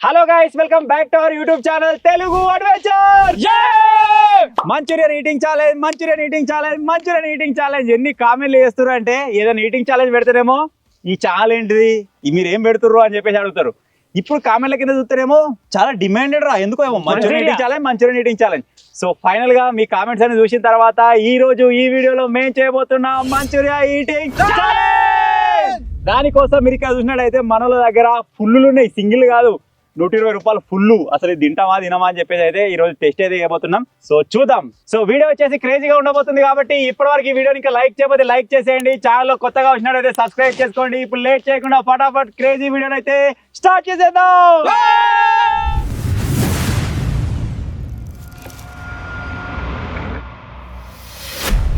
Hello guys, welcome back to our YouTube channel Telugu adventure. Manchurian eating challenge ఎన్ని కామెంట్లు చేస్తున్నారు అంటే ఏదైనా ఈటింగ్ ఛాలెంజ్ పెడతారేమో ఈ ఛానల్ ఏంటిది మీరు ఏం పెడుతుర్రు అని చెప్పేసి అడుగుతారు. ఇప్పుడు కామెంట్ల కింద చూస్తారేమో చాలా డిమాండెడ్ రా, ఎందుకో ఏమో Manchurian eating challenge. So final గా మీ కామెంట్స్ అని చూసిన తర్వాత ఈ రోజు ఈ వీడియోలో మేము చేయబోతున్నాం మంచూరియా ఈటింగ్ ఛాలెంజ్. దానికోసం మీరు ఇక్కడ చూసినట్టయితే మనల దగ్గర ఫుల్లు ఉన్నాయి, సింగిల్ కాదు 120 రూపాయలు ఫుల్. అసలు తింటామా తినమా అని చెప్పేసి అయితే ఈ రోజు టెస్ట్ అయితే చేయబోతున్నాం. సో చూద్దాం. సో వీడియో వచ్చేసి క్రేజీగా ఉండబోతుంది కాబట్టి ఇప్పటివరకు ఈ వీడియోని ఇంకా లైక్ చేయకపోతే లైక్ చేసేయండి. ఛానల్ కొత్తగా వచ్చినట్టయితే సబ్స్క్రైబ్ చేసుకోండి. ఇప్పుడు లేట్ చేయకుండా ఫటాఫట్ క్రేజీ వీడియోని అయితే స్టార్ట్ చేసేద్దాం.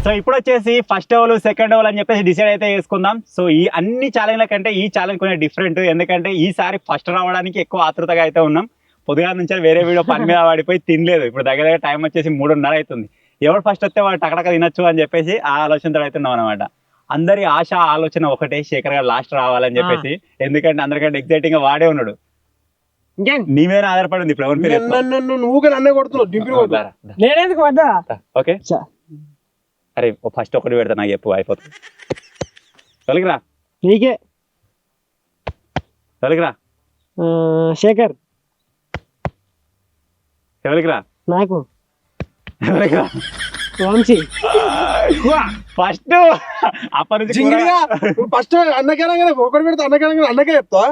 సో ఇప్పుడు వచ్చేసి ఫస్ట్ ఓవర్ సెకండ్ ఓవర్ అని చెప్పేసి డిసైడ్ అయితే చేసుకుందాం. సో ఈ అన్ని ఛాలెంజ్ల కంటే ఈ ఛాలెంజ్ కొంచెం డిఫరెంట్, ఎందుకంటే ఈసారి ఫస్ట్ రావడానికి ఎక్కువ ఆతృతగా అయితే ఉన్నాం. పొద్దుగా నుంచి వేరే వీడియో పని మీద పడిపోయి తినలేదు. ఇప్పుడు దగ్గర దగ్గర టైం వచ్చేసి 3:30 అవుతుంది. ఎవరు ఫస్ట్ వస్తే వాడు టకటక తినొచ్చు అని చెప్పేసి ఆ ఆలోచనతో అవుతున్నాం అనమాట. అందరి ఆశ ఆలోచన ఒకటే, శేఖర్ గారు లాస్ట్ రావాలని చెప్పేసి. ఎందుకంటే అందరికంటే ఎగ్జైటింగ్ గా వాడే ఉన్నాడు. నీ మీద ఆధారపడి ఉంది. ఇప్పుడు ఎవరి పేరు ఓకే. అరే ఫస్ట్ ఒకటి పెడతా, నాకు చెప్పు అయిపోతుంది. తొలగిరా నీకే తొలగిరా శేఖర్, ఎవరికిరా నాకు ఎవరికిరా వంశీ. ఫస్ట్ అప్పటి నుంచి ఫస్ట్ అన్నకైనా ఒకటి పెడితే అన్నకే చెప్తా.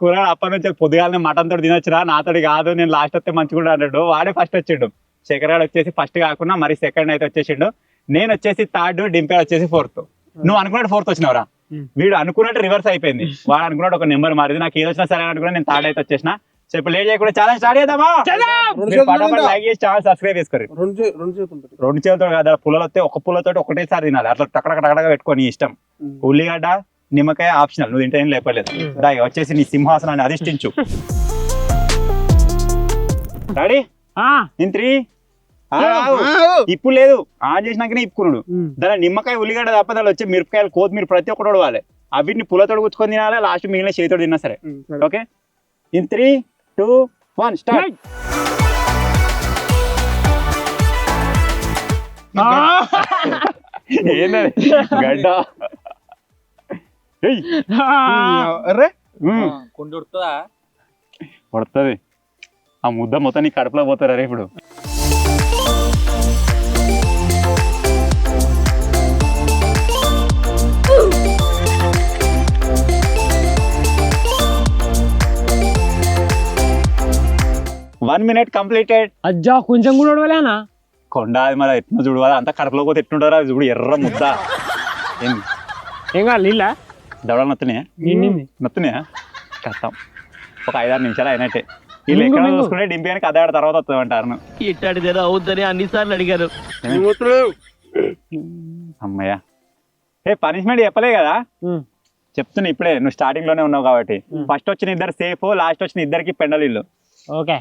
కూర అప్పటి నుంచి పొద్దుగానే మటన్ తోటి తినొచ్చురా, నాతోటి కాదు నేను లాస్ట్ వస్తే మంచిగా అన్నాడు. వాడే ఫస్ట్ వచ్చిండు. శేఖర్ గారు వచ్చేసి ఫస్ట్ కాకుండా మరి సెకండ్ అయితే వచ్చేసిండు. నేను వచ్చేసి థర్డ్, డింపేడ్ వచ్చేసి ఫోర్త్. నువ్వు అనుకున్నట్టు ఫోర్త్ వచ్చినవరా, వీడు అనుకున్నట్టు రివర్స్ అయిపోయింది. వాడు అనుకున్నట్టు ఒక నెంబర్ మారింది. నాకు ఏది వచ్చినా సరే అనుకున్నా, నేను థర్డ్ అయితే వచ్చేసిన. సో ఇప్పుడు లేట్ చేయకుండా ఛాలెంజ్ స్టార్ట్ చేద్దామా? లైక్ చేసి ఛానల్ సబ్స్క్రైబ్ చేసుకోరు. రెండు చేతులతో కదా, పుల్లలు వస్తే ఒక పుల్లతోటి ఒకటేసారి తినాలి. అట్లా టకటగా పెట్టుకొని ఇష్టం. ఉల్లిగడ్డ నిమ్మకాయ ఆప్షనల్, నువ్వు తింటే ఏం లేపలేదు. వచ్చేసి నీ సింహాసనాన్ని అధిష్ఠించు. రెడీ? నేను 3 ఇప్పుడు లేదు, ఆన్ చేసినాకనే ఇప్పుకున్నాడు. దాని నిమ్మకాయ ఉల్లిగడ్డ తప్ప దాని వచ్చే మిరపకాయలు కొత్తిమీర ప్రతి ఒక్కటి వాడాలి. అవిటిని పుల్లతోడు కూర్చుకొని తినాలి. లాస్ట్ మిగిలిన చేతితో తిన్నా సరే. Okay, in 3, 2, 1 start. ఏంటది గడ్డ? పడుతుంది ఆ ముద్ద మొత్తం నీ కడుపులో పోతారా రే ఇప్పుడు. One minute completed. అజ్జా కొంచెం కూడా ఉడవలేనా? కొండ అది మరి ఎట్లా చూడవాలి, అంతా కడుపులో పోతే ఎట్టుంటారా చూడు. ఎర్ర ముద్ద ఏంది? ఏం కాదు నీళ్ళ దవడలు నొత్తున్నాయా? నొత్తున్నాయా? కష్టం. ఒక 5-6 నిమిషాలు అయినట్టే. వీళ్ళు ఎక్కడ చూసుకుంటే డింపియానికి అదాడ తర్వాత వస్తుంది అంటారు. ఇట్టాడిదేదో అవుతుందని అన్నిసార్లు అడిగారు. అమ్మయ్యా, పనిష్మెంట్ చెప్పలే కదా, చెప్తున్నా ఇప్పుడే. నువ్వు స్టార్టింగ్ లోనే ఉన్నావు కాబట్టి. ఫస్ట్ వచ్చిన ఇద్దరు సేఫ్, లాస్ట్ వచ్చిన ఇద్దరికి పెండలిల్లు. ఓకే,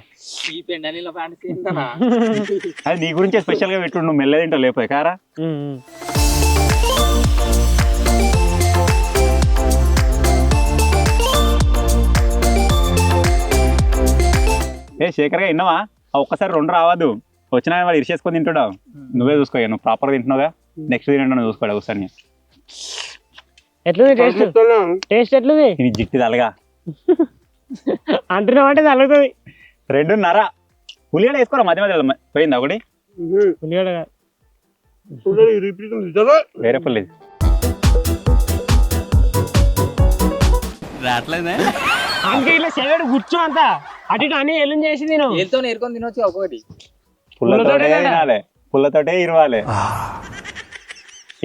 అది నీ గురించే స్పెషల్ గా పెట్టు. నువ్వు మెల్ల తింటావు లేకపోతే కారా. శేఖర్ గా విన్నావా? ఒక్కసారి 2 రావద్దు. వచ్చినా వాడు ఇరిచేసుకొని తింటున్నావు. నువ్వే చూసుకో, నువ్వు ప్రాపర్ గా తింటున్నావుగా. నెక్స్ట్ తినండి, నువ్వు చూసుకోవాలి ఒకసారి. ఎట్లుంది టేస్ట్? ఎట్లుంది? ఇది జిట్టి తలగా అంటున్నావు అంటే తలుగుతుంది. 2.5 ఉల్లిగడ్డ వేసుకోరా మధ్య మధ్య. పోయిందా ఒకటి? ఉల్లిగడ్డ వేరే పుల్లి అందుకే ఇట్లా చెడు గుచ్చు అంతా అటు ఇటు అన్ని ఎల్లు చేసి నేర్కొని తినొచ్చు. ఒకటి పుల్లతోటే తినాలి, పుల్లతోటే ఇరవాలి.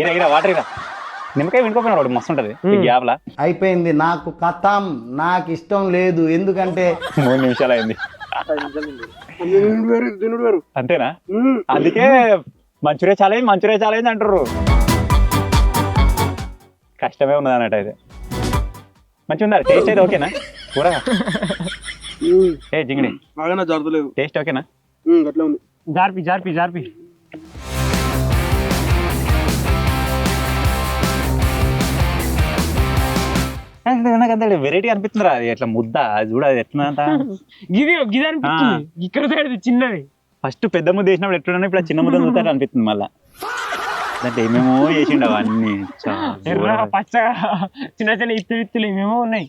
ఇరా వాటర్ ఇరా. నిమ్మకాయ వినుకోపోయినా వాడు మస్తు ఉంటది. గ్యాప్ లా అయిపోయింది నాకు కథం. నాకు ఇష్టం లేదు, ఎందుకంటే 3 నిమిషాలు అయింది. అంతేనా? అందుకే మంచూరియా ఛాలెంజ్ అంటారు. కష్టమే ఉన్నది అన్నట్టు. అయితే మంచిగా ఉండాలి. టేస్ట్ అయితే ఓకేనా? కూర జింగిడి టేస్ట్ ఓకేనా? జార్పి నాకు అంత వెరైటీ అనిపిస్తుందిరా అది ఎట్లా ముద్ద అది చూడ అది ఎట్లా అంట గిది అనిపిస్తుంది ఇక్కడ సైడ్ చిన్నది ఫస్ట్ పెద్ద ముద్ద వేసినప్పుడు ఎట్లున్నా ఇప్పుడు చిన్న ముద్ద చూస్తారు అనిపిస్తుంది మళ్ళా అంటే ఏమేమో చేసిండు అవన్నీ ఎర్ర పచ్చగా చిన్న చిన్న ఇత్తులు ఏమేమో ఉన్నాయి.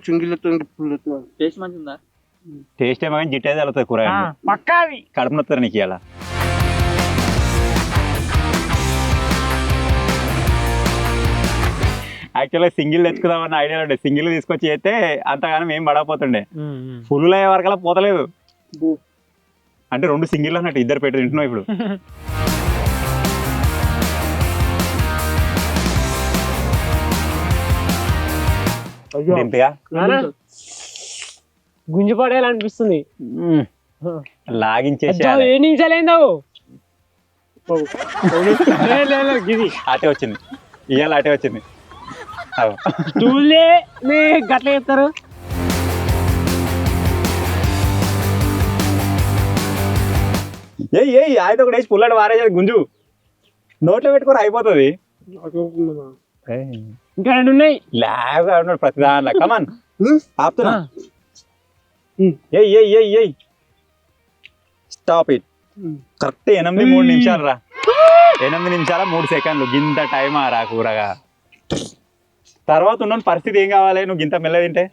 చింగిల్ టేస్ట్ మంచిగా ఉందా? టేస్ట్ ఏమో కానీ జిట్టు అయితే వెళ్తుంది కూర పక్కా అది కడుపు నొత్తారు నీకు ఇలా యాక్చువల్గా సింగిల్ తెచ్చుకుందామన్న ఐడియా ఉండే సింగిల్ తీసుకొచ్చి అయితే అంతగానం ఏం పడకపోతుండే ఫుల్ అయ్యే వరకలా పోతలేదు అంటే 2 సింగిల్ అన్నట్టు ఇద్దరు పెట్టి తింటున్నావు ఇప్పుడు గుంజు పడేయాలనిపిస్తుంది. లాగించేసి ఏ నిమిషాలు ఏందావు గిది అటే వచ్చింది ఇవాళ అటే వచ్చింది స్టూలే గట్ల చెప్తారు. ఏ ఆయన ఒకటి వేసి పుల్లడి వారేసేది గుంజు నోట్లో పెట్టుకొని అయిపోతుంది. ఇంకా 2 ఉన్నాయి లాగా ఉన్నాడు ప్రతి దానిలో కమాన్ ఆపుతున్నా స్టాప్ ఇట్ కరెక్ట్ 8:03 నిమిషాలు రా 8 నిమిషాల 3 సెకండ్లు గింత టైం రా కూరగా తర్వాత ఉన్న పరిస్థితి ఏం కావాలి నువ్వు గింత మెల్ల తింటే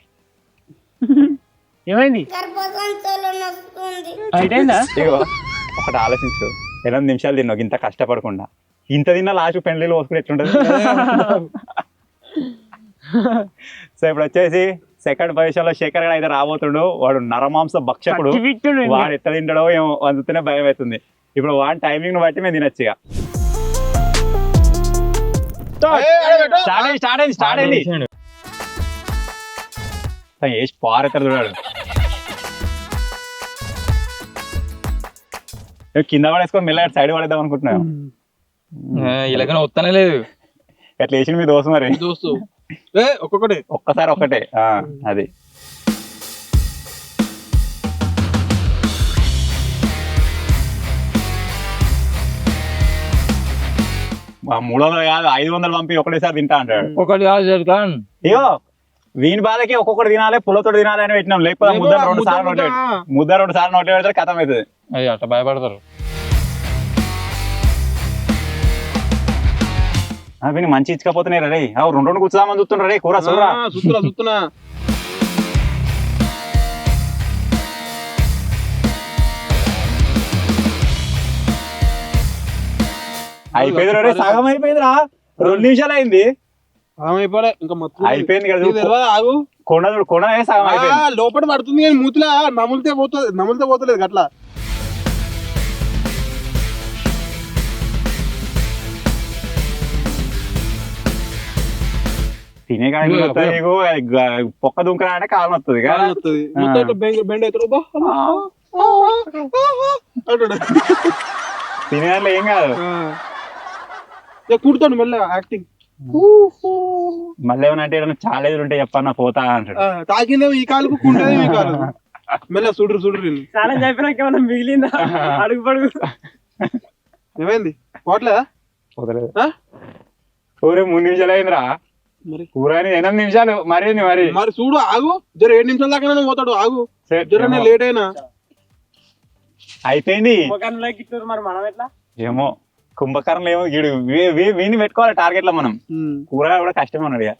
ఏమైంది అయిపోయిందా ఇగో ఒకటి ఆలోచించు 8 నిమిషాలు తిన్నావు ఇంత కష్టపడకుండా ఇంత తిన్నా లాస్ట్ పెండ్లీలు పోసుకుని ఎట్లుంటది సో ఇప్పుడు వచ్చేసి సెకండ్ పొజిషన్ లో శేఖర్ గారు అయితే రాబోతుడు వాడు నరమాంస భక్షకుడు వాడు ఎట్లా తింటాడో ఏమో అందుతూనే భయం అవుతుంది ఇప్పుడు వాడి టైమింగ్ ని బట్టి మేము తినచ్చు ఇక స్టార్ట్ అయింది వేసి పారెత్తారు చూడాడు కింద పడేసుకొని మెల్ల సైడ్ పడేద్దాం అనుకుంటున్నావు ఇలాగ వస్తానే లేదు ఎట్లా వేసింది మీ దోస్తు మరి దోస్తు ఒక్కసారి ఒక్కటే అది మూడోలో కాదు 500 పంపి ఒకటేసారి తింటా అంటాడు ఒకటి కాదు అయ్యో వీని బాధకి ఒక్కొక్కటి తినాలి పుల్లతో తినాలి అని పెట్టినాం లేకపోతే ముద్ద 2 సార్లు నోటే పెడతారు కథం అవుతుంది అయ్యి అట్లా భయపడతారు వీని మంచి ఇచ్చకపోతున్నాయి రే 2 కూర్చుదామని చూస్తున్నా రే కూర చూస్తున్నా అయిపోయింది రే సగం అయిపోయిందిరా 2 నిమిషాలు అయింది అయిపోలే ఇంకా మొత్తం అయిపోయింది కదా ఆగు కొండ సగం అయిపోయింది లోపల పడుతుంది కానీ మూతిలా నములితే పోతలేదు అట్లా తినే కానీ పొక్క దుంకరా అంటే కాలం వస్తుంది బెండ్ అవుతారు తినే దాంట్లో ఏం కాదు కూర్చోండి మెల్ల యాక్టింగ్ మళ్ళీ ఏమన్నా అంటే చాలా ఎదురు ఉంటే చెప్పన్నా పోతా అంటాడు తాకిందే ఈ కాలుకు కుంటేదే ఈ కాలు మెల్ల చూడు చాలా చెప్పినాక ఏమన్నా మిగిలిందా అడుగు పడుగు ఏమైంది పోట్లేదా పోతలేదు ఊరే 3 నిమిషాలు అయిందిరా కూర 8 నిమిషాలు మరి చూడు ఆగు జర 7 నిమిషాల దాకా పోతాడు ఆగు జర లేట్ అయినా అయిపోయింది మరి మనం ఎట్లా ఏమో కుంభకర్ణలు ఏమో వీని పెట్టుకోవాలి టార్గెట్ లో మనం కూర కూడా కష్టమే ఉన్నాడు ఇక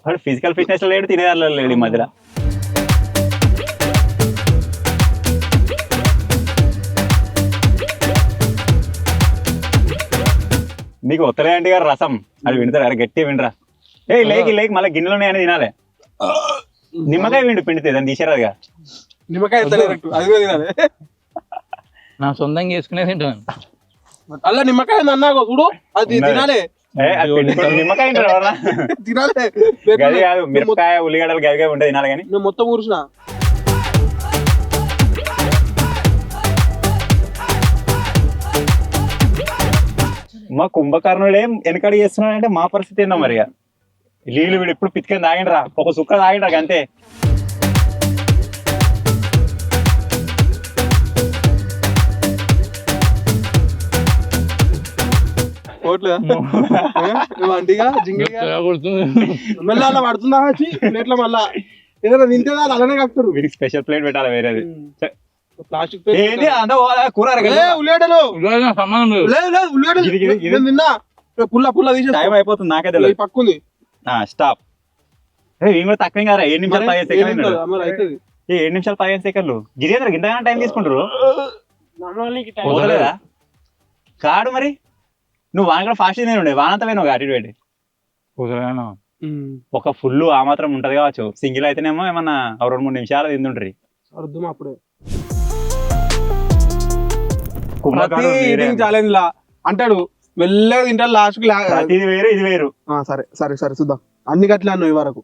వాడు ఫిజికల్ ఫిట్నెస్ లేడు తినేదాళ్ళు లేడు ఈ మధ్యలో నీకు ఉత్తరేంటి గారు రసం అది వింటారు అరే గట్టి వినరా లేకి మళ్ళీ గిన్నెలోనే అని తినాలి నిమ్మకాయ విండు పిండితే దాన్ని తీసేరాదుగా నిమ్మకాయ నా సొంతంగా వేసుకునే తింటాను అలా నిమ్మకాయ అన్నాగో చూడు అది తినాలి నిమ్మకాయ తినాలి గది కాదు మిరపకాయ ఉల్లిగడ్డలు గదిగా ఉంటే తినాలి కానీ నేను మొత్తం ఊరుసిన మా కుంభకర్ణుడే వెనకడి చేస్తున్నాడంటే మా పరిస్థితి ఏందో మరి నీళ్ళు వీడు ఎప్పుడు పితికని తాగిండ్రా ఒక సుక్క తాగిండ్రా అంతే పోవట్లేదా అంటిగా జింగిగా మెల్ల పడుతుందా వచ్చి ప్లేట్లో మళ్ళా ఏదైనా తింటే అలానే కలుపుతారు వీరికి స్పెషల్ ప్లేట్ పెట్టాలి వేరేది ప్లాస్టిక్ ఏంటి అంత కూర ఉల్లిగడ్డలు సంబంధం లేదు. లేదు లేదు ఉల్లిగడ్డలు ఇది, ఇది, ఇది. నేను తిన్నా పుల్ల తీసేసి టైం అయిపోతుంది నాకే తెలియదు పక్కుంది స్టాప్ ఏం కూడా తక్కువ కదా 7 నిమిషాలు 15 సెకండ్లు అవుతుంది 7 నిమిషాలు 15 సెకండ్లు గిరిజేంద్ర ఇంతగానో టైం తీసుకుంటారు మనోళ్ళకి టైం పోతలేదా కాడు మరి నువ్వు వాన కూడా ఫాస్ట్ ఉండే వానంతా పోయినావు అటు ఇటు పెట్టి కుదరగాను. ఒక ఫుల్ ఆ మాత్రం ఉంటది కావచ్చు సింగిల్ అయితేనేమో ఏమన్నా 2-3 నిమిషాలు తింటుండ్రి అర్థం అప్పుడే కుంభకారు వేరే. ఛాలెంజ్ లా అంటాడు మెల్లగా తింటాడు లాస్ట్ కి ప్రతిది వేరు ఇది వేరు సరే సరే సరే చూద్దాం అన్ని గట్లే అన్నావు ఈ వరకు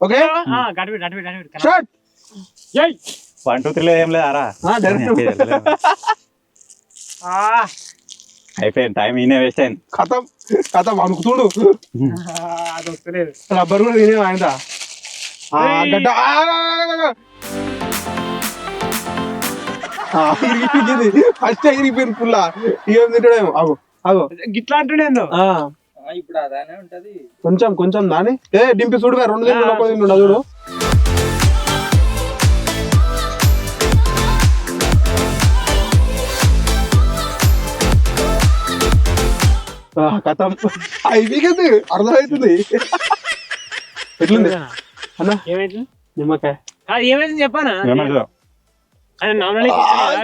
ఓకే స్టార్ట్ 1 2 3 ఏం లేదా రా డైరెక్ట్ అయిపోయింది టైం ఈయనే వేస్ట్ అయింది కథం కథం అనుకుతుడు అది వస్తలేదు రబ్బర్ కూడా తినే ఆయన గడ్డ ఫస్ట్ ఎగిరిపోయింది పుల్ల ఏం తింటాడేమో ఆగు ఆగు గిట్లా అంటుండేందో ఇప్పుడు అదానే ఉంటది. కొంచెం కొంచెం దాని డింపి చూడు 2 తింటు ఒక తింటు చూడు కథం అవి కదా అర్థమవుతుంది ఎట్లుంది అన్న ఏమైతుంది నిమ్మకాయ అది ఏమైతుంది చెప్పానా ఏమైందో అది నార్మల్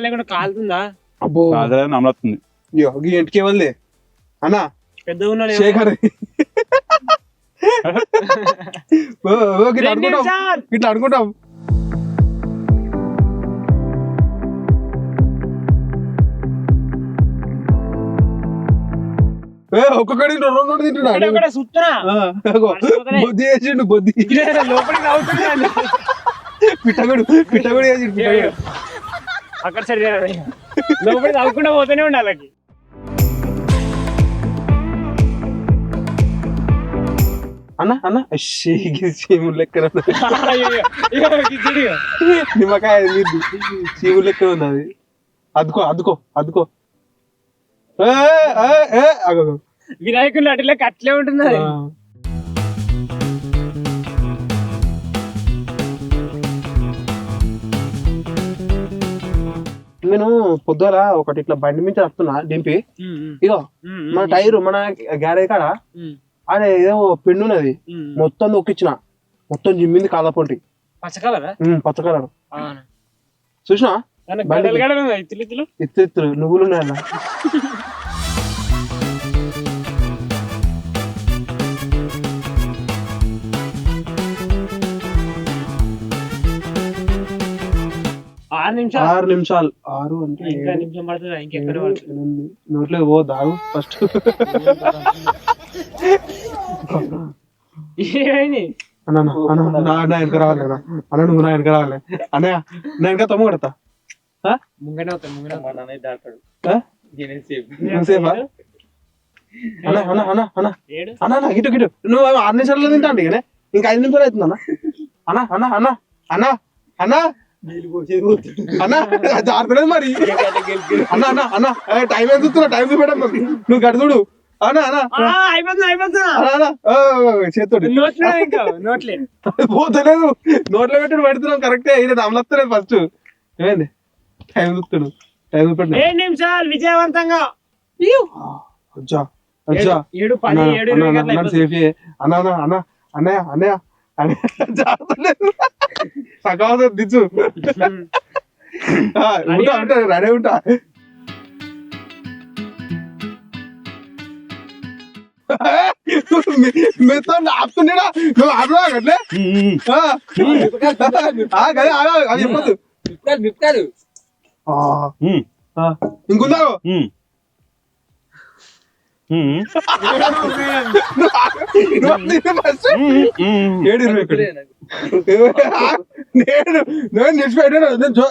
లేకుండా కాలుతుందా అబ్బో నమ్మలొస్తుంది ఈ ఇంటికి ఇవ్వలే అన్న పెద్దగా ఉన్నాడు శేఖర్ ఇట్లా అనుకుంటాం ఇట్లా అనుకుంటాం ఒక్కొక్కడి 2 తింటున్నా సుత్తనా బొద్ది వేసిండు బొద్ది లోపలికి అవుతుంది పిట్టగడు పిట్టగడు వేసిండు పిట్టగడు అక్కడ సరే లోపలికి అవ్వకుండా పోతూనే ఉండాలి వాళ్ళకి అన్న అన్న చీములు లెక్క నిమ్మకాయ చీములు లెక్క ఉంది అది అద్దుకో అద్దుకో అద్దుకో వినాయకులు అటులకి అట్లే ఉంటుంది అది నేను పొద్దుల ఒకటి ఇట్లా బండి మీద వస్తున్నా దింపి ఇగో మన టైరు మన గ్యారేజ్ కాడ ఆడ ఏదో పిండి ఉన్నది మొత్తం నొక్కిచ్చిన మొత్తం జిమ్మింది కాలపొంటి పచ్చ కలరా పచ్చ కలర్ చూసినా ఇత్తులు నువ్వులు ఉన్నాయి అలా ఆరు నిమిషాలు 6 నిమిషాలు 6 అంటే ఇంకా నిమిషం పడుతుందా ఇంకెక్కడ పడుతుంది నోట్లో పో దాగు ఫస్ట్ ఏమైంది అన్న వెనక రావాలి అన్న నువ్వు నా వెనక రావాలి అన్నయ్య నా వెనక తమ్ము కడతా ముంగనే అవుతాను ముంగనే సేఫా అన్న అన్న అన్న అన్న అన్న అన్న గిటు గిటు నువ్వు 6 నిమిషాల్లో తింటా అంటే ఇంకా 5 నిమిషాలు అవుతుంది అన్న అన్న అన్న అన్న అన్న అన్న జాగ్రత్త మరి అన్న అన్న అన్న టైం ఎంత చూస్తున్నా టైం చూపెట్టా నువ్వు గడుతుడు అన్న అన్న చేతుడు నోట్లే పోతలేదు నోట్లో పెట్టుడు పెడుతున్నాం కరెక్టే ఇది అమలస్తలేదు ఫస్ట్ ఏమైంది టైం చూస్తాడు టైం చూపెట్టు 7 నిమిషాలు విజయవంతంగా అజ్జా అజ్జా 7:10 సేఫ్ అన్న అన్న అన్న అన్నయ్య అన్నయ్య సగం దిచ్చు ఉంటా ఉంటా రెడీ ఉంటా మీతో ఆపుతున్నాడా నువ్వు ఆపరా అట్లే అది చెప్పదు ఇంకుందా నేను నిలిచిపెట్టాను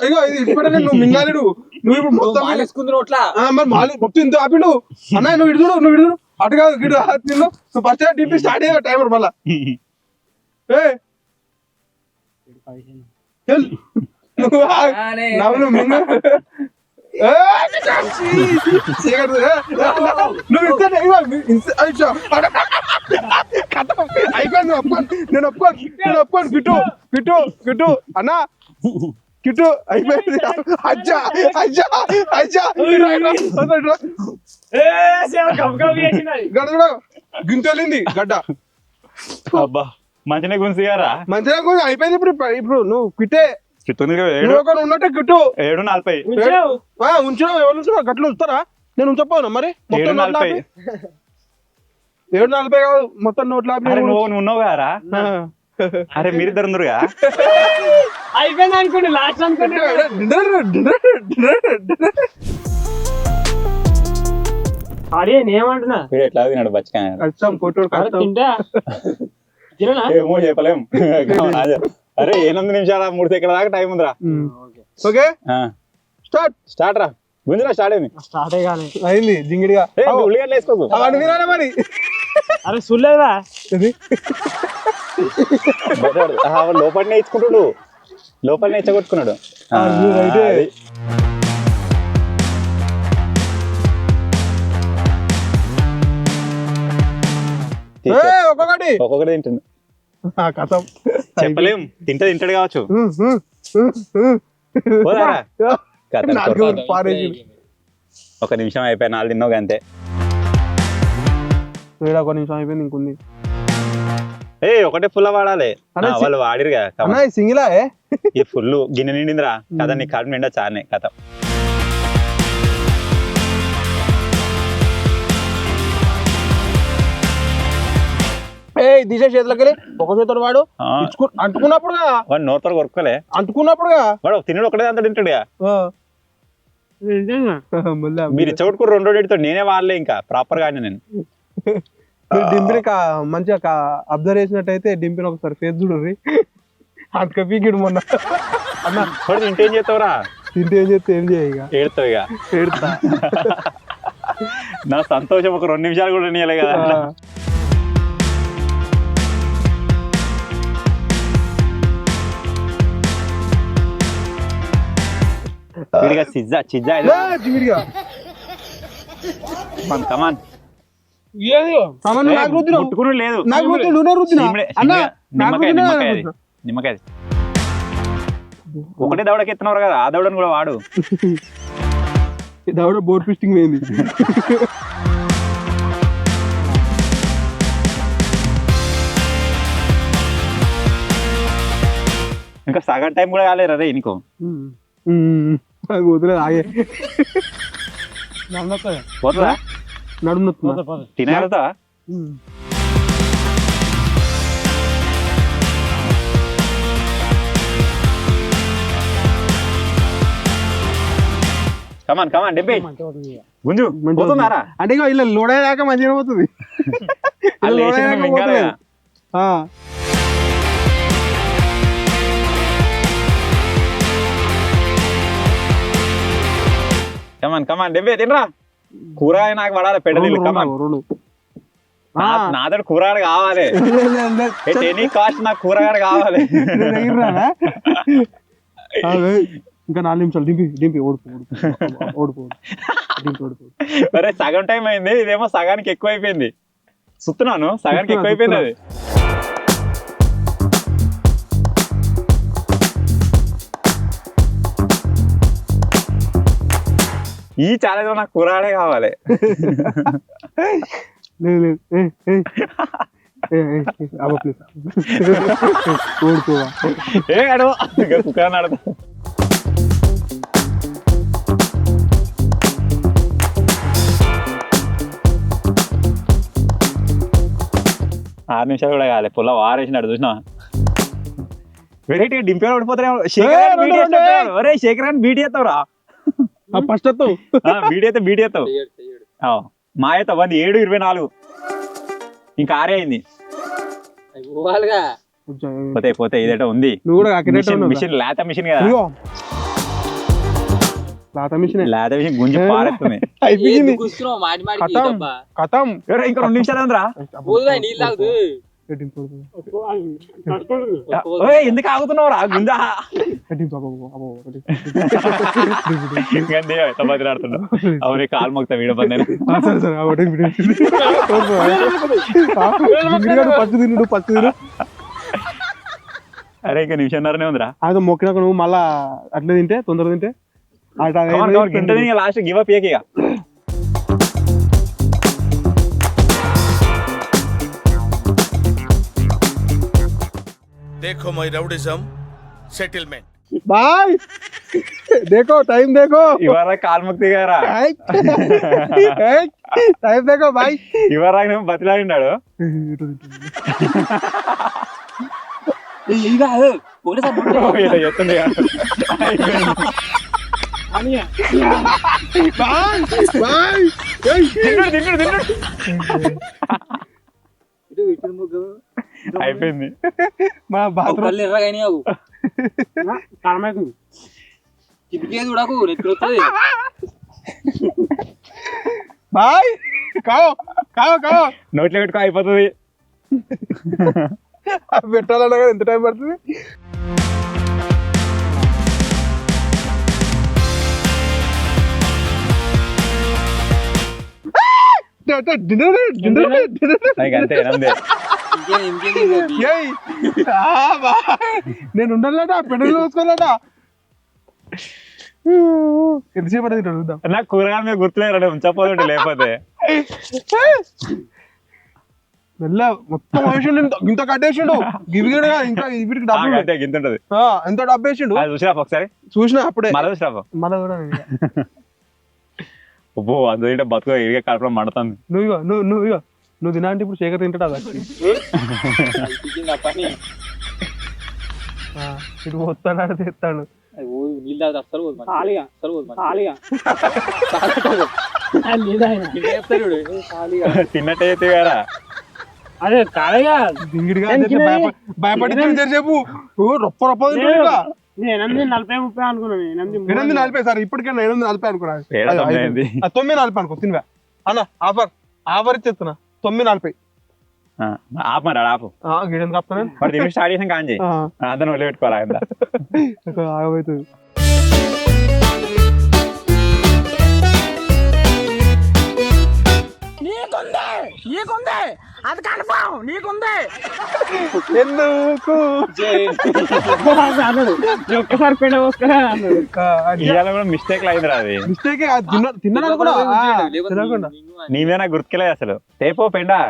ఇది ఇచ్చిపెట్టాను నువ్వు మింగాలి నువ్వు ఇప్పుడు మొత్తం మరి మాలి మొత్తం ఇంత ఆపిండు అన్న నువ్వు ఇడుచుడు నువ్వు ఇడుచుడు అటు కాదు గిడు నిన్ను నువ్వు ఫస్ట్ డిపి స్టార్ట్ అయ్యా టైమర్ మళ్ళా నువ్వు మింగ నువ్వు ఇస్తే అయిపోయింది. నేను ఒప్పుకోను కిట్టు కిట్టు కిట్టు అన్నా కిట్టు అయిపోయింది. అజ్జా అజ్జా అజ్జా గడ్డ గింతెళ్ళింది గడ్డ. అబ్బా మంచిగా గుంసిగారా మంచిగా కూడా అయిపోయింది. ఇప్పుడు నువ్వు కిట్టే ఉన్నట్టే కిట్టు 7:40 ఉంచినావు. ఎవరు ఉంచినావు? గట్లు ఉంచుతారా? నేను ఉంచపోను మరి. 7:40 7:40 కాదు మొత్తం నోట్ల నువ్వు ఉన్నావు కదరా. అరే మీరిద్దరు ఉందరుగా. అయిపోయింది అనుకోండి లాస్ట్ అనుకోండి. అరే నేనేమంటున్నా వీడు ఎట్లా తిన్నాడు బచ్చకాయ. కష్టం కొట్టుడు కష్టం. తింటా తిననా ఏమో చెప్పలేం. అరే 8 నిమిషాల 3 సెకండ్ల దాకా టైం ఉందిరా. ఓకే స్టార్ట్ రా గుంజురా. స్టార్ట్ అయింది. స్టార్ట్ అయ్యాలి అయింది జింగిడిగా. ఉల్లిగడ్డలు వేసుకోకు. అవన్నీ వినాలా మరి. అరే సుల్లేదా లోపలనే ఇచ్చుకుంటుడు. లోపలనే ఇచ్చగొట్టుకున్నాడు. ఒక్కొక్కటి తింటుంది. కథం చెప్పలేం. తింటాడు కావచ్చు. ఒక నిమిషం అయిపోయి 4 తిన్నావు అంతే. ఒక నిమిషం అయిపోయింది ఇంకుంది. ఒకటే ఫుల్ వాడాలి. వాళ్ళు వాడిరుగా సింగిలా ఈ ఫుల్ గిన్నె నిండిందిరా కదా. నీ కడుపు నిండా చానే కథ. దిశ చేతులకి ఒక చేతుడు వాడు అంటుకున్నప్పుడుగా వాడు నోరుతో కొరుకోలే. అంటుకున్నప్పుడుగా వాడు తినడు ఒకటే అంత తింటాడుగా. మీరు ఇచ్చగొట్టుకుని 2 డేటితో నేనే వాడలే ఇంకా ప్రాపర్ గా. నేను డింపిని మంచిగా అబ్జర్వ్ చేసినట్టయితే డింపిని ఒకసారి ఫేస్ చూడరి. అంతక పీకిడు మొన్న. అన్న తింటే ఏం చేస్తావురా? తింటే ఏం చేస్తే ఏం చేయ ఏడుతావు ఇక. ఏడుతా. నా సంతోషం ఒక 2 నిమిషాలు కూడా నీయలే కదా. కమాన్ నిమ్మకాయ ఒకటే దవడకి ఎత్తున్నారు కదా. ఆ దవడని కూడా వాడు. దవడ బోర్ ఫిస్టింగ్ పోయింది. ఇంకా సగం టైం కూడా కాలేరా రే నీకు. వదిలేదు ఆగే పోతుందా? నడుము తినేదా? కమాన్ డెబ్బై గుంజు పోతున్నారా? అంటే ఇలా లోడ్ అయ్యాక మంచిగా పోతుంది. కమాన్ డెబ్బై తినరా. కూరగాయ నాకు పడాలి పెడదిల్లు. కమాన్ నాతో కూరగాయలు కావాలి. ఎనీ కాస్ట్ నాకు కూరగాయలు కావాలి. ఇంకా 4 నిమిషాలు డింపి ఓడిపో. అరే సగం టైం అయింది. ఇదేమో సగానికి ఎక్కువ అయిపోయింది. సుత్తున్నాను సగానికి ఎక్కువ అయిపోయింది. అది ఈ ఛాలెంజ్ లో నాకు కూరగాయలే కావాలి. ఓడిపోవా కుక్కర్ నడతా. ఆరు నిమిషాలు కూడా కావాలి. పుల్ల వారేసినాడు చూసినా. వెరైటీ డింపే పడిపోతారేమో. శేఖర్ గారిని బీట్ చేస్తావురా. ఫస్ట్ బీట్ చేస్తావు. మా అయితే 7:24 ఇంకా 6 అయింది. పోతే ఇదేటో ఉంది. మిషన్ లేత మిషన్ కదా. లేత మిషన్ గుంజి పారేస్తుంది. ఇంకా 2 నిమిషాలు ఉందిరా. ఓయ్, ఎందుకు ఆగుతున్నావు రా గుంజా బదిలాడుతున్నావు అవును కాలు మొక్తా వీడ పని పచ్చి తిను అరే ఇంకా నిమిషంన్నరనే ఉందిరా అది మొక్కినాక నువ్వు మళ్ళా అట్లా తింటే తొందర తింటే గింట లాస్ట్ గివ్ అప్ ఇక देखो my rowdyism settlement. బాయ్ దేకో టైం దేకో ఇవాళ కాలు మొక్తి కదరా టైం దేకో బాయ్ ఇవాళ బతిలాడినాడు చెప్తుంది బాయ్ అయిపోయింది మా బాత్రూమ్ బాయ్ కావు కావు కావు నోట్లో పెట్టుకో అయిపోతుంది పెట్టాలన్నా కదా ఎంత టైం పడుతుంది అంతే నందే నేను ఉండాలట పెడలు చూసుకోవాలట ఎంతసేపు పడుతుంది చూద్దాం నాకు కూరగాయల మీద గుర్తులేరు ఉంచపోతుంటే లేకపోతే మెల్ల మొత్తం వేసిండు ఇంత కట్టేసిండు గిరిగిడ ఇంకా వీటికి డబ్బులు అంతే గింతుంటది ఎంత డబ్బు వేసిండు చూసిరా ఒకసారి చూసినా అప్పుడే మళ్ళీ చూసిరా మళ్ళీ కూడా అబ్బో అందులో బతుకు ఇరిగే కడుపులో మండుతుంది నువ్వు ఇగో నువ్వు ఇగో నువ్వు తినా అంటే ఇప్పుడు శేఖర్ తింటాడు అది ఇటు వస్తాడు తెస్తాడు తిన్నట్టే అయితే కదా అదే కాలేగా దింగిడిగా భయపడి చెప్పు రొప్ప రొప్ప నేను 40-30 అనుకున్నాను 840 సార్ ఇప్పటికైనా 840 అనుకున్నాను 940 అనుకో తినవా అన్న ఆఫర్ ఇచ్చేస్తున్నా 940 ఆపమరా ఆపు గిడెందుకు ఆపుతాను మరి తిని స్టార్ట్ చేసాం కాంచి అంతా నువ్వు పెట్టుకోవాలా ఆగబోతుంది ఎందుకు ఒక్కసారి పెండ పోసుకురా అన్నాడు ఇవాళ కూడా మిస్టేక్ అయిందిరా అది మిస్టేక్ తిన్నాను అనుకున్నా నీ మీద నాకు గుర్తుకెలేదు అసలు తేపో పెండా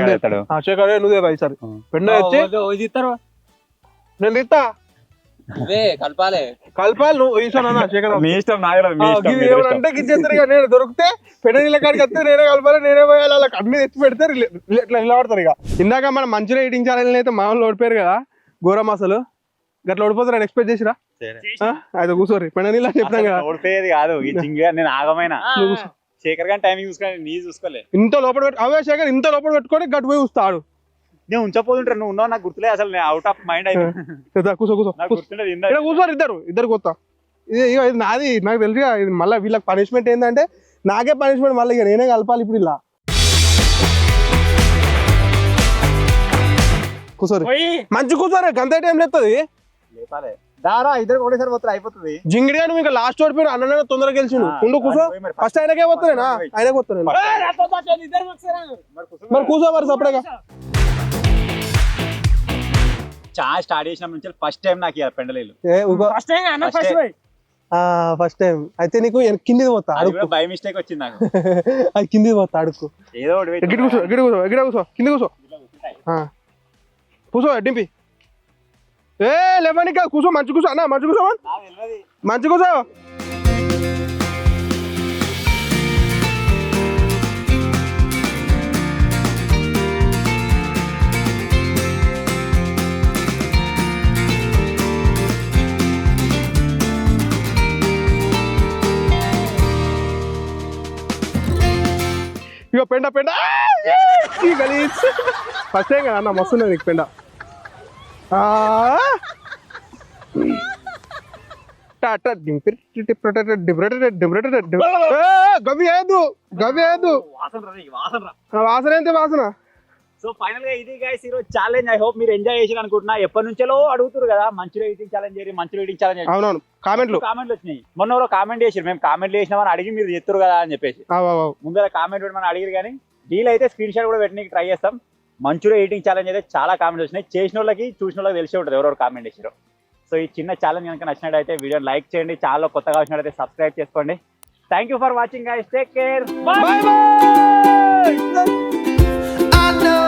చేస్తాడు నువ్వే బాయ్ సార్ పెండ వచ్చి నేను తిత్తా కలపాలి నువ్వు ఈసారి శేఖర్ మీ ఇష్టం అంటే గిచ్చేస్తారు నేను దొరికితే పెద్ద నీళ్ళ కాడికి వస్తే నేనే కలపాలి నేనే పోయాలి అలా అన్ని తెచ్చి పెడతారు ఇట్లా నిలబడతారు ఇక ఇందాక మనం మంచిగా ఈటింగ్ ఛానల్ అయితే మామూలు ఓడిపోయారు కదా ఘోరం అసలు గట్లా ఓడిపోతారు ఎక్స్పెక్ట్ చేసిరా అయితే కూర్చోరు పెద్ద నీళ్ళు అని చెప్తాం కదా ఓడిపోయేది కాదు నేను ఆగమైనా శేఖర్ గారి టైమింగ్ చూసుకోవాలి నీ చూసుకోలే ఇంత లోపల అవే శేఖర్ ఇంత లోపల పెట్టుకొని గట్టు పోయి చూస్తాడు నేను ఉంచపోతుంటారు నువ్వు ఉన్నావు నాకు గుర్తులే అసలు నేను అవుట్ ఆఫ్ మైండ్ అయిపోయింది కూర్చో కూర్చోరు ఇద్దరు కొత్త ఇది నాది నాకు తెలుసు ఇది మళ్ళీ వీళ్ళకి పనిష్మెంట్ ఏంటంటే నాకే పనిష్మెంట్ మళ్ళీ ఇక నేనే కలపాలి ఇప్పుడు ఇలా కూర్చోరు మంచి కూర్చోరు గంత టైం లేస్తుంది దారా ఇద్దరు ఒకటేసారి పోతారు అయిపోతుంది జింగిడిగా నువ్వు ఇంకా లాస్ట్ ఓడిపోయిన అన్న తొందరగా గెలిచిండు ఉండు కూర్చో ఫస్ట్ ఆయనకే పోతానేనా ఆయనకే పోతాను మరి కూర్చో మరి సపరేగా చాలా స్టార్ట్ చేసిన నుంచి ఫస్ట్ టైం నాకు పెండలేదు ఫస్ట్ టైం అయితే నీకు కిందిది పోతా అడుగు బై మిస్టేక్ వచ్చింది నాకు అది కిందిది పోతా అడుగు ఏదో కూర్చో కింది కూర్చో కూర్చో డింపి లేవనిక కూర్చో మంచి కూర్చో అన్న మంచి కూర్చో మంచి కూర్చో ఇక పెండ ఫస్ట్ టైం కదా అన్న మస్తు నీకు పెండ గవి ఏదు వాసన ఏంటి వాసన సో ఫైనల్ గా ఇది గైస్ ఈరోజు ఛాలెంజ్. ఐ హోప్ మీరు ఎంజాయ్ చేసి అనుకుంటున్నా. ఎప్పటి నుంచో అడుగుతారు కదా మంచిగా ఈటింగ్ ఛాలెంజ్ చేయండి, మంచిగా ఈటింగ్ ఛాలెంజ్. అవునవును కామెంట్లు వచ్చినాయి. మొన్న ఎవరో కామెంట్ చేసారు, మేము కామెంట్ చేసినామని అడిగి మీరు చెప్తారు కదా అని చెప్పేసి. ముందర కామెంట్ పెట్టమని అడిగారు కానీ డీల్ అయితే స్క్రీన్ షాట్ కూడా పెట్టడానికి ట్రై చేస్తాం. మంచూరియా ఈటింగ్ ఛాలెంజ్ అయితే చాలా కామెంట్స్ వచ్చినాయి. చేసిన వాళ్ళకి చూసిన వాళ్ళకి తెలిసి ఉంటుంది ఎవరెవరు కామెంట్ చేసారు. సో ఈ చిన్న ఛాలెంజ్ కనుక నచ్చినట్టయితే వీడియోని లైక్ చేయండి, ఛానల్ కొత్తగా వచ్చినట్టయితే సబ్స్క్రైబ్ చేసుకోండి. Thank you for watching guys. Take care. By by. I know